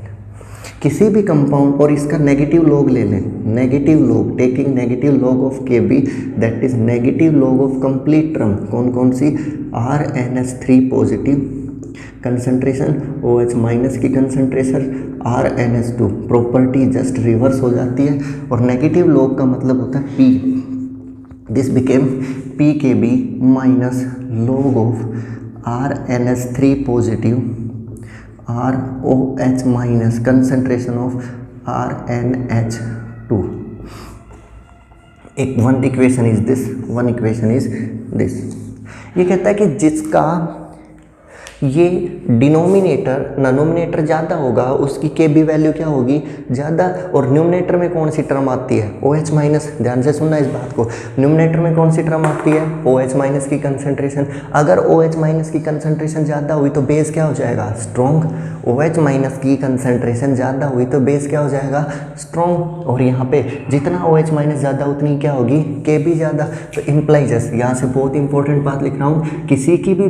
किसी भी कंपाउंड, और इसका नेगेटिव लॉग ले लें, negative log, taking negative log of Kb, that is negative log of complete term. कौन कौन सी? RnH3 positive concentration, OH minus की concentration, RnH2 property just reverse हो जाती है, और नेगेटिव लॉग का मतलब होता है P। This became PKb minus log of RnH3 positive ROH minus concentration of RnH2। एक one equation is this, one equation is this. ये कहता है कि जिसका ये डिनोमिनेटर नोमिनेटर ज़्यादा होगा, उसकी के बी वैल्यू क्या होगी, ज़्यादा। और न्यूमरेटर में कौन सी टर्म आती है, ओ एच माइनस। ध्यान से सुनना इस बात को, न्यूमरेटर में कौन सी टर्म आती है, ओ एच माइनस की कंसंट्रेशन। अगर ओ एच माइनस की कंसंट्रेशन ज़्यादा हुई तो बेस क्या हो जाएगा, स्ट्रॉन्ग। ओ एच माइनस की कंसंट्रेशन ज़्यादा हुई तो बेस क्या हो जाएगा, स्ट्रॉन्ग। और यहाँ पे जितना ओ एच माइनस ज़्यादा उतनी क्या होगी, के बी ज़्यादा। तो इम्प्लाइज, यहाँ से बहुत इंपॉर्टेंट बात लिख रहा हूँ, किसी की भी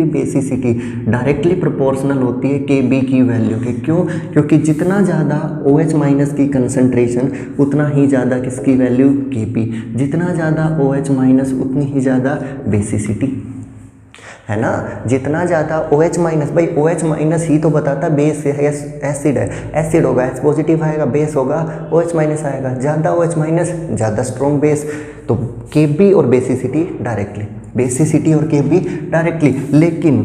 बेसिसिटी डायरेक्टली प्रोपोर्शनल होती है के बी की वैल्यू के। क्यों, क्योंकि जितना ज़्यादा ओ एच माइनस की कंसंट्रेशन उतना ही ज़्यादा किसकी वैल्यू, के बी। जितना ज़्यादा ओ एच माइनस उतनी ही ज़्यादा बेसिसिटी, है ना। जितना ज़्यादा ओ एच माइनस, भाई ओ एच माइनस ही तो बताता बेस है या एसिड है। एसिड होगा एच पॉजिटिव आएगा, बेस होगा ओ एच माइनस आएगा। ज़्यादा ओ एच माइनस ज़्यादा स्ट्रॉन्ग बेस। तो के बी और बेसिसिटी डायरेक्टली, बेसिसिटी और के बी डायरेक्टली। लेकिन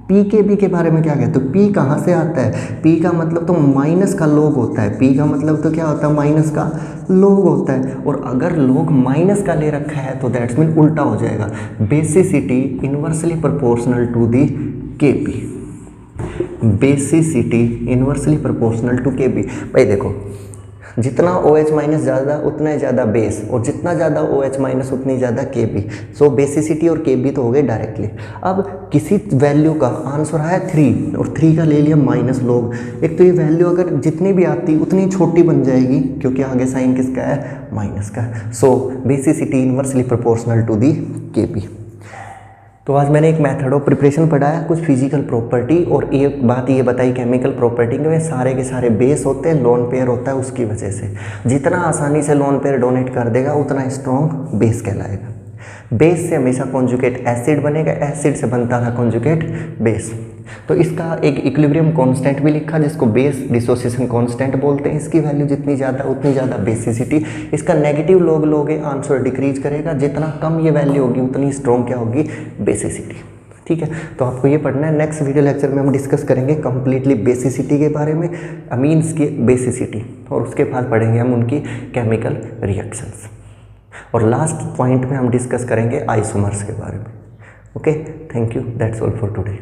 पी के बी के बारे में क्या कहते हो, पी कहाँ से आता है, पी का मतलब तो माइनस का लोग होता है। पी का मतलब तो क्या होता है, माइनस का लोग होता है। और अगर लोग माइनस का ले रखा है तो दैट्स मीन उल्टा हो जाएगा, basicity inversely proportional to the K B. Basicity inversely proportional to K B. भाई देखो, जितना ओ एच माइनस ज़्यादा उतना ही ज़्यादा बेस, और जितना ज़्यादा ओ एच माइनस उतनी ज़्यादा के बी। सो बेसिसिटी और के बी तो हो गए डायरेक्टली। अब किसी वैल्यू का आंसर आया 3 और 3 का ले लिया माइनस लोग। एक तो ये वैल्यू अगर जितनी भी आती उतनी छोटी बन जाएगी, क्योंकि आगे साइन किसका है, माइनस का। So basicity inversely proportional to the K B. तो आज मैंने एक मेथड ऑफ प्रिपरेशन पढ़ाया, कुछ फिजिकल प्रॉपर्टी, और एक बात ये बताई केमिकल प्रॉपर्टी में सारे के सारे बेस होते हैं, लोन पेयर होता है। उसकी वजह से जितना आसानी से लोन पेयर डोनेट कर देगा उतना स्ट्रॉन्ग बेस कहलाएगा। बेस से हमेशा कॉन्जुगेट एसिड बनेगा, एसिड से बनता था कॉन्जुगेट बेस। तो इसका एक इक्विलिब्रियम कांस्टेंट भी लिखा जिसको बेस डिसोसिएशन कांस्टेंट बोलते हैं। इसकी वैल्यू जितनी ज़्यादा उतनी ज़्यादा बेसिसिटी। इसका नेगेटिव लोग लोगे आंसर डिक्रीज करेगा, जितना कम ये वैल्यू होगी उतनी स्ट्रॉन्ग क्या होगी, बेसिसिटी। ठीक है, तो आपको ये पढ़ना है। नेक्स्ट वीडियो लेक्चर में हम डिस्कस करेंगे कंप्लीटली बेसिसिटी के बारे में, अमीन्स की बेसिसिटी, और उसके बाद पढ़ेंगे हम उनकी केमिकल रिएक्शंस। और लास्ट पॉइंट में हम डिस्कस करेंगे आइसोमर्स के बारे में। Okay, thank you, that's all for today.